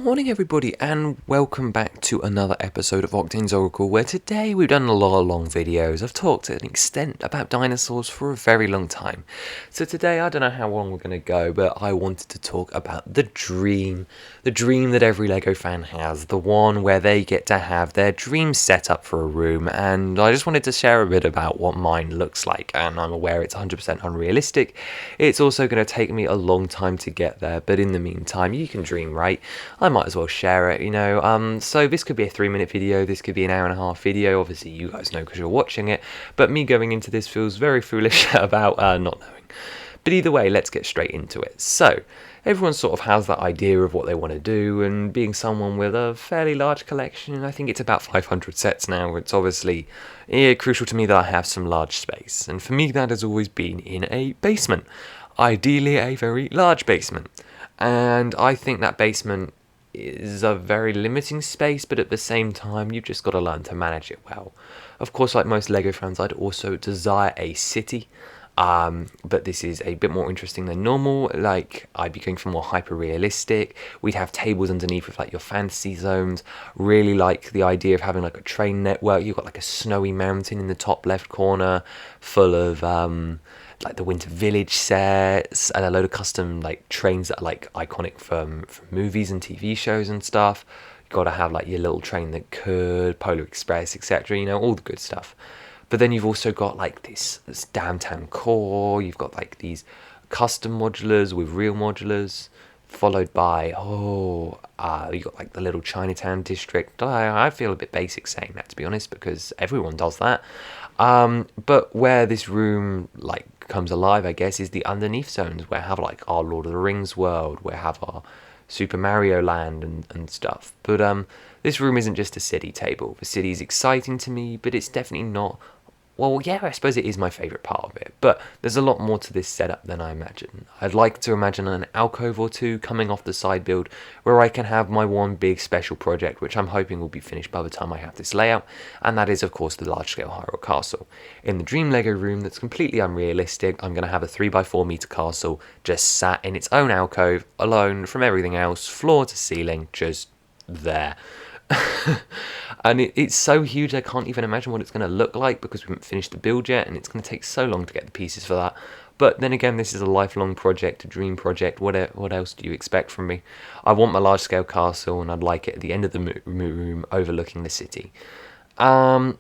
morning everybody, and welcome back to another episode of Octane's Oracle, where today we've done a lot of long videos. I've talked at an extent about dinosaurs for a very long time. So today, I don't know how long we're going to go, but I wanted to talk about the dream that every LEGO fan has, the one where they get to have their dream set up for a room, and I just wanted to share a bit about what mine looks like, and I'm aware it's 100% unrealistic. It's also going to take me a long time to get there, but in the meantime, you can dream, right? I might as well share it, so this could be a 3-minute video, this could be an hour and a half video, obviously you guys know because you're watching it, but me going into this feels very foolish about not knowing. But either way, let's get straight into it. So, everyone sort of has that idea of what they want to do, and being someone with a fairly large collection, I think it's about 500 sets now, it's obviously crucial to me that I have some large space, and for me that has always been in a basement, ideally a very large basement, and I think that basement is a very limiting space, but at the same time you've just got to learn to manage it well. Of course, like most LEGO fans, I'd also desire a city, but this is a bit more interesting than normal. Like, I'd be going for more hyper realistic. We'd have tables underneath with like your fantasy zones. Really like the idea of having like a train network. You've got like a snowy mountain in the top left corner full of like the Winter Village sets and a load of custom like trains that are like iconic from movies and TV shows and stuff. You've got to have like your little train that could, Polar Express, etc. All the good stuff. But then you've also got like this downtown core. You've got like these custom modulars with real modulars, followed by you got like the little Chinatown district. I feel a bit basic saying that, to be honest, because everyone does that. But where this room like comes alive, I guess, is the underneath zones, where I have like our Lord of the Rings world, where I have our Super Mario Land and stuff. But this room isn't just a city table. The city is exciting to me, but it's definitely not. Well, yeah, I suppose it is my favourite part of it, but there's a lot more to this setup than I imagine. I'd like to imagine an alcove or two coming off the side build where I can have my one big special project, which I'm hoping will be finished by the time I have this layout, and that is of course the large-scale Hyrule Castle. In the Dream LEGO room that's completely unrealistic, I'm going to have a 3x4 metre castle just sat in its own alcove, alone from everything else, floor to ceiling, just there. And it's so huge I can't even imagine what it's going to look like, because we haven't finished the build yet, and it's going to take so long to get the pieces for that. But then again, this is a lifelong project, a dream project. What else do you expect from me? I want my large scale castle, and I'd like it at the end of the room overlooking the city. Then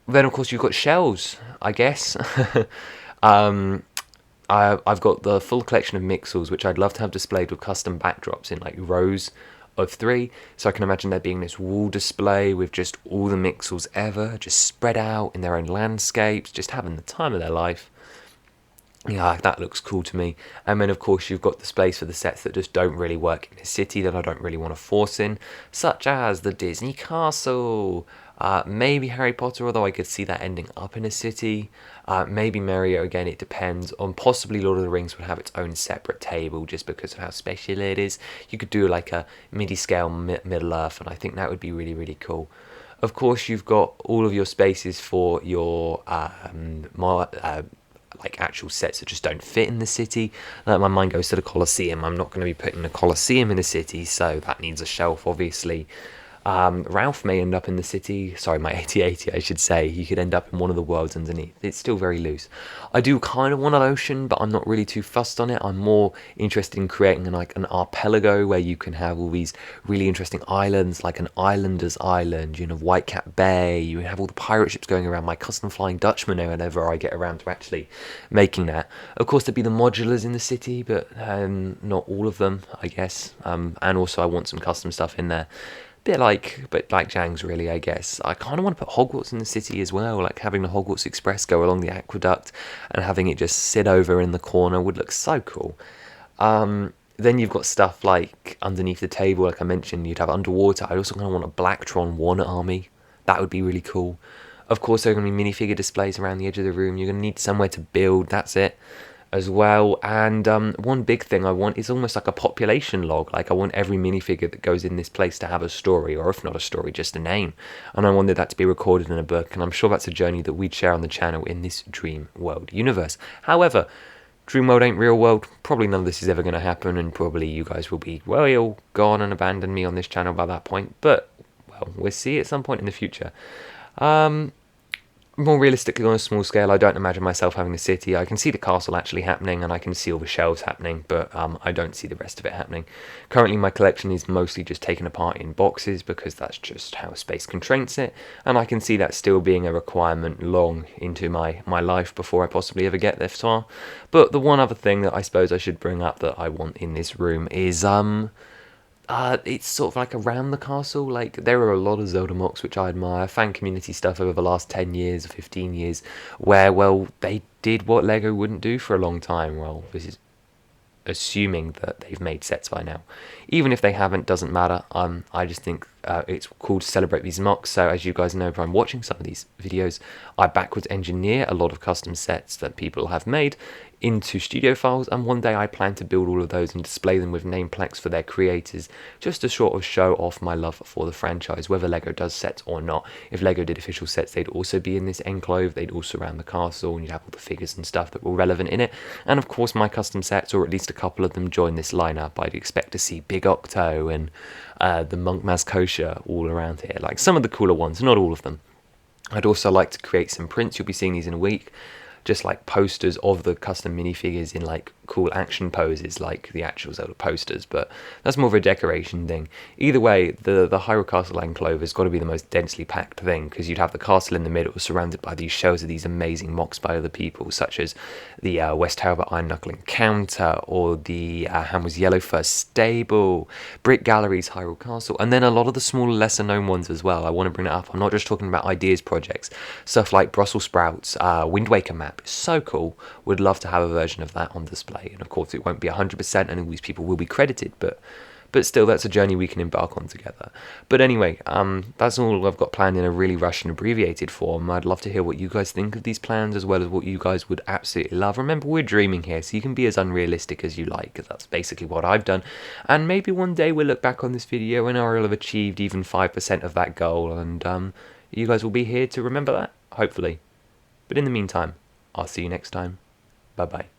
of course you've got shells, I guess. I've got the full collection of Mixels, which I'd love to have displayed with custom backdrops in like rows of 3, so I can imagine there being this wall display with just all the Mixels ever, just spread out in their own landscapes, just having the time of their life. Yeah, that looks cool to me. And then of course you've got displays for the sets that just don't really work in a city, that I don't really want to force in, such as the Disney Castle, maybe Harry Potter, although I could see that ending up in a city, maybe Mario, again it depends, on possibly Lord of the Rings would have its own separate table just because of how special it is. You could do like a MIDI scale Middle Earth, and I think that would be really, really cool. Of course you've got all of your spaces for your like actual sets that just don't fit in the city. Like, my mind goes to the Colosseum. I'm not going to be putting the Colosseum in a city, so that needs a shelf, obviously. Ralph may end up in the city. Sorry, my 8080, I should say. He could end up in one of the worlds underneath. It's still very loose. I do kind of want an ocean, but I'm not really too fussed on it. I'm more interested in creating like an archipelago where you can have all these really interesting islands, like an islander's island. You have Whitecap Bay. You have all the pirate ships going around. My custom Flying Dutchman whenever I get around to actually making that. Of course, there'd be the modulars in the city, but not all of them, I guess. And also, I want some custom stuff in there. But like Jang's, really, I guess. I kind of want to put Hogwarts in the city as well, like having the Hogwarts Express go along the aqueduct and having it just sit over in the corner would look so cool. Then you've got stuff like underneath the table, like I mentioned, you'd have underwater. I also kind of want a Blacktron 1 army. That would be really cool. Of course, there are going to be minifigure displays around the edge of the room. You're going to need somewhere to build, that's it, as well. And one big thing I want is almost like a population log. Like, I want every minifigure that goes in this place to have a story, or if not a story, just a name. And I wanted that to be recorded in a book, and I'm sure that's a journey that we'd share on the channel in this Dream World universe. However, Dreamworld ain't real world. Probably none of this is ever going to happen, and probably you guys will be well gone and abandoned me on this channel by that point. But well, we'll see at some point in the future. More realistically, on a small scale, I don't imagine myself having a city. I can see the castle actually happening, and I can see all the shelves happening, but I don't see the rest of it happening. Currently, my collection is mostly just taken apart in boxes, because that's just how space constraints it, and I can see that still being a requirement long into my life before I possibly ever get this far. But the one other thing that I suppose I should bring up that I want in this room is it's sort of like around the castle. Like, there are a lot of Zelda mocks which I admire, fan community stuff over the last 10 years or 15 years, where, well, they did what LEGO wouldn't do for a long time. Well, this is assuming that they've made sets by now. Even if they haven't, doesn't matter. I just think it's cool to celebrate these mocks. So as you guys know, if I'm watching some of these videos, I backwards engineer a lot of custom sets that people have made into studio files, and one day I plan to build all of those and display them with name plaques for their creators, just to sort of show off my love for the franchise, whether LEGO does sets or not. If LEGO did official sets, they'd also be in this enclave, they'd all surround the castle, and you'd have all the figures and stuff that were relevant in it. And of course my custom sets, or at least a couple of them, join this lineup. I'd expect to see Big Octo and the Monk Mazkosha all around here, like some of the cooler ones, not all of them. I'd also like to create some prints, you'll be seeing these in a week, just like posters of the custom minifigures in like cool action poses like the actual Zelda posters, but that's more of a decoration thing. Either way, the Hyrule Castle enclave has got to be the most densely packed thing, because you'd have the castle in the middle surrounded by these shells of these amazing mocks by other people, such as the West Harbour Iron Knuckle Encounter, or the Hammer's Yellow First Stable, Brick Gallery's Hyrule Castle, and then a lot of the smaller lesser known ones as well. I want to bring it up. I'm not just talking about ideas projects, stuff like Brussels Sprouts, Wind Waker map. It's so cool. Would love to have a version of that on display. And of course it won't be 100% and all these people will be credited, but still, that's a journey we can embark on together. But anyway, that's all I've got planned in a really rushed and abbreviated form. I'd love to hear what you guys think of these plans, as well as what you guys would absolutely love. Remember, we're dreaming here, so you can be as unrealistic as you like, because that's basically what I've done. And maybe one day we'll look back on this video and I'll have achieved even 5% of that goal, and you guys will be here to remember that, hopefully. But in the meantime, I'll see you next time. Bye bye.